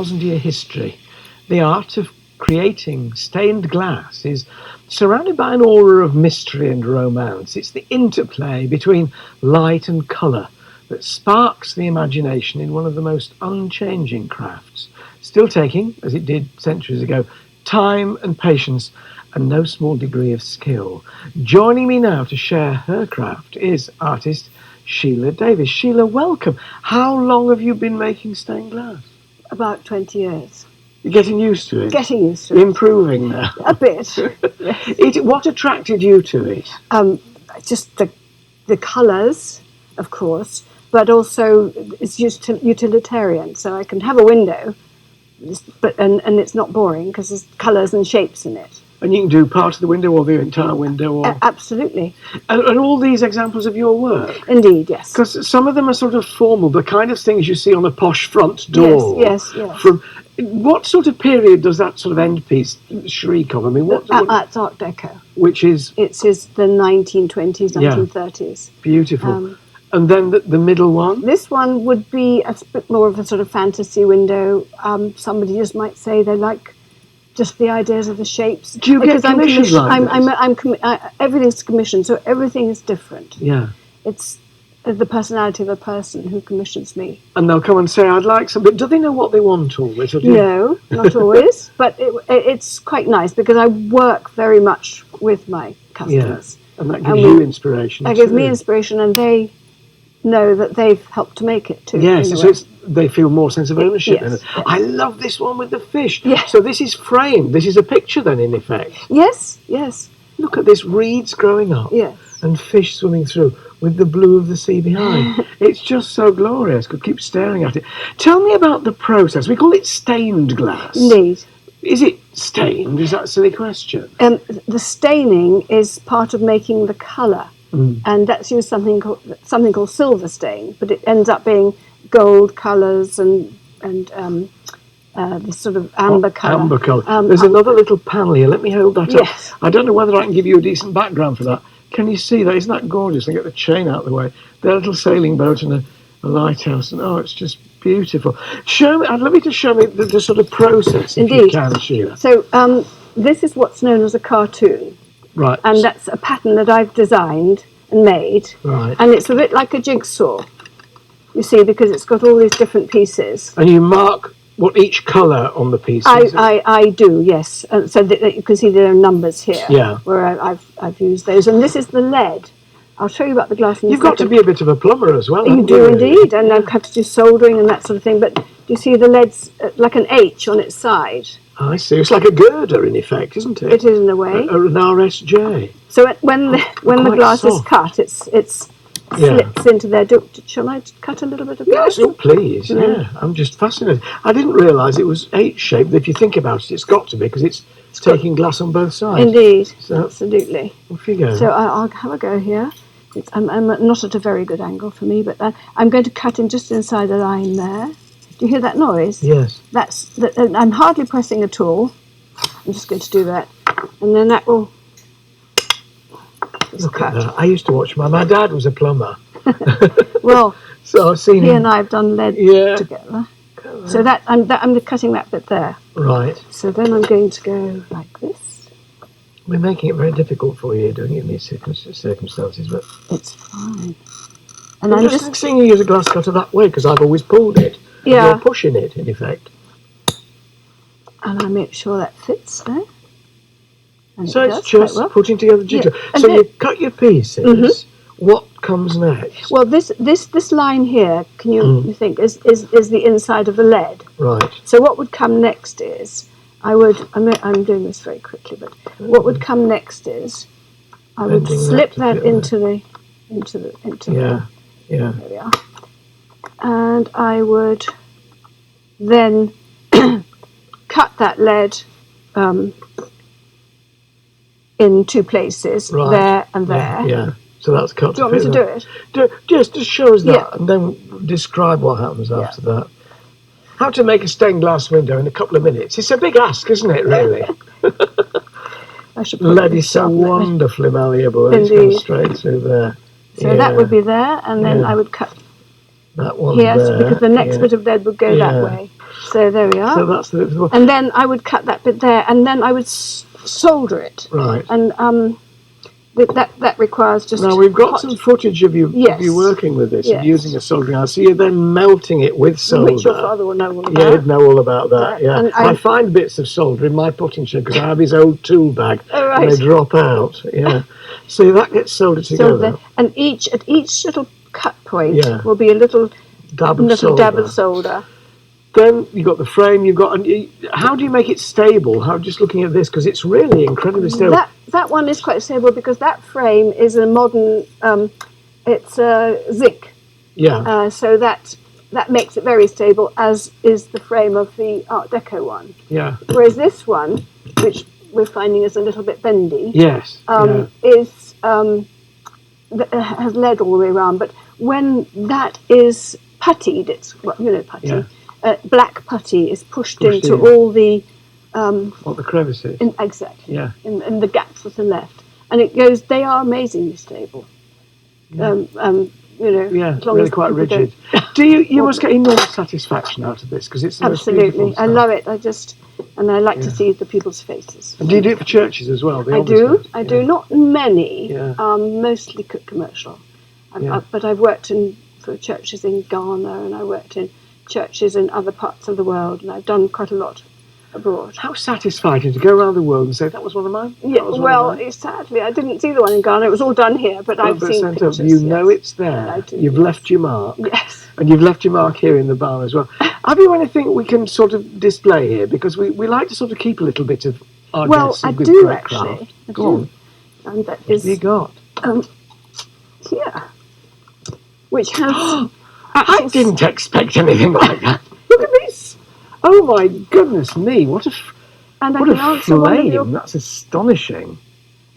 1,000-year history, the art of creating stained glass is surrounded by an aura of mystery and romance. It's the interplay between light and colour that sparks the imagination in one of the most unchanging crafts, still taking, as it did centuries ago, time and patience and no small degree of skill. Joining me now to share her craft is artist Shelagh Davies. Shelagh, welcome. How long have you been making stained glass? About 20 years. You're getting used to it? Getting used to it. Improving now? A bit. Yes. What attracted you to it? Just the colours, of course, but also it's utilitarian, so I can have a window, and it's not boring because there's colours and shapes in it. And you can do part of the window or the entire window? Or... Absolutely. And all these examples of your work? Indeed, yes. Because some of them are sort of formal, the kind of things you see on a posh front door. Yes. From what sort of period does that sort of end piece shriek of? I mean, It's Art Deco. Which is? It's the 1920s, 1930s. Beautiful. And then the middle one? This one would be a bit more of a sort of fantasy window. Somebody just might say they like just the ideas of the shapes. Do you get commissions like this? Everything's commissioned, so everything is different. Yeah. It's the personality of a person who commissions me. And they'll come and say, I'd like some, but do they know what they want always? No, not always, but it's quite nice because I work very much with my customers. Yeah. And that gives you inspiration. That gives me inspiration, and they know that they've helped to make it too. Yes, so they feel more sense of ownership. Yes. I love this one with the fish. Yes. So this is framed. This is a picture then, in effect. Yes. Look at this, reeds growing up. Yes. And fish swimming through with the blue of the sea behind. It's just so glorious. Could keep staring at it. Tell me about the process. We call it stained glass. Indeed. Is it stained? Is that a silly question? The staining is part of making the colour. And that's used something called silver stain, but it ends up being gold colours and this sort of amber colour. Amber colour. There's another little panel here. Let me hold that up. I don't know whether I can give you a decent background for that. Can you see that? Isn't that gorgeous? I get the chain out of the way. There's a little sailing boat and a lighthouse, and it's just beautiful. Show me. I'd love you to show me the sort of process, if you can, Sheila. So this is what's known as a cartoon. Right. And that's a pattern that I've designed and made. Right. And it's a bit like a jigsaw, you see, because it's got all these different pieces. And you mark what each colour on the pieces? I do, yes. So that you can see there are numbers here. Yeah. Where I've used those. And this is the lead. I'll show you about the glass in a second. You've got to be a bit of a plumber as well. You do indeed. And I've had to do soldering and that sort of thing. But do you see the lead's like an H on its side? I see. It's like a girder, in effect, isn't it? It is in a way. An RSJ. So when the glass is cut, it slips into there. Shall I cut a little bit of glass? Yes, please. Yeah, I'm just fascinated. I didn't realise it was H-shaped. If you think about it, it's got to be, because it's taking glass on both sides. Indeed, so, absolutely. Off you go. So I'll have a go here. I'm not at a very good angle for me, but I'm going to cut in just inside the line there. Do you hear that noise? Yes. I'm hardly pressing at all. I'm just going to do that. And then that will... Look at that. I used to watch my dad was a plumber. Well, so I've seen he him. and I have done lead together. So I'm cutting that bit there. Right. So then I'm going to go like this. We're making it very difficult for you, doing it in these circumstances, but... It's fine. And I'm just seeing you use a glass cutter that way, because I've always pulled it. Yeah. You're pushing it, in effect. And I make sure that fits there. And so it's just putting together jigsaw. Yeah. So you cut your pieces. Mm-hmm. What comes next? Well, this line here, can you think, is the inside of the lead. Right. So what would come next is, I'm doing this very quickly, but what would come next is, I would slip that into the Yeah. There we are. And I would then cut that lead in two places, there and there. Yeah. So that's cut. Do you want me to do it? Just show us that, and then describe what happens after that. How to make a stained glass window in a couple of minutes. It's a big ask, isn't it, really? Lead is so wonderfully malleable. It's going straight through there. So that would be there, and then I would cut that one here, there, because the next bit of lead would go that way. So there we are. So that's the and then I would cut that bit there, and then I would solder it. right. And that requires just. Now we've got hot, some footage of you working with this and using a soldering iron. So you're then melting it with solder. Which your father will know all about. Yeah, he'd know all about that. Yeah, And I find bits of solder in my potting shed because I have his old tool bag and they drop out. Yeah, so that gets soldered together. And at each little cut point will be a little dab of solder. Then you've got the frame. How do you make it stable? How just looking at this, because it's really incredibly stable. That one is quite stable because that frame is a modern. It's zinc. Yeah. So that makes it very stable, as is the frame of the Art Deco one. Yeah. Whereas this one, which we're finding is a little bit bendy. Yes. Is has lead all the way around, but when that is puttied, it's putty. Yeah. Black putty is pushed into all the the crevices. Exactly. Yeah. In the gaps that are left, and it goes. They are amazingly stable. Yeah. As long really as quite people rigid. Do you must get enormous satisfaction out of this because it's the most beautiful absolutely. I love it. I like to see the people's faces. And do you do it for churches as well? I do. Not many. Yeah. Mostly commercial. But I've worked for churches in Ghana, and I worked in churches in other parts of the world, and I've done quite a lot abroad. How satisfying to go around the world and say that was one of mine? Yeah, sadly I didn't see the one in Ghana. It was all done here, but I've seen pictures. It's there. You've left your mark. Yes. And you've left your mark here in the barn as well. Have you anything we can sort of display here? Because we like to sort of keep a little bit of our guests I with do great actually. craft. Go on. And that What is have you got? here, which has. I didn't expect anything like that. Look at this. Oh my goodness me! What a flame! That's astonishing.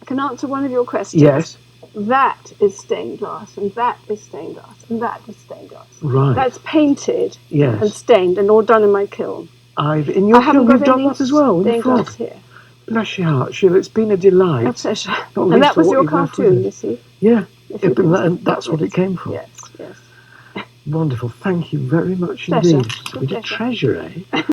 I can answer one of your questions. Yes. That is stained glass, and that is stained glass, and that is stained glass. Right. That's painted and stained, and all done in my kiln. In your kiln, you've done that as well. Stained glass here. Bless your heart, Sheila. It's been a delight. A pleasure. And that was your cartoon, you see. Yeah. And that's what it came from. Yes. Wonderful. Thank you very much Pleasure. indeed. It's a treasure, eh?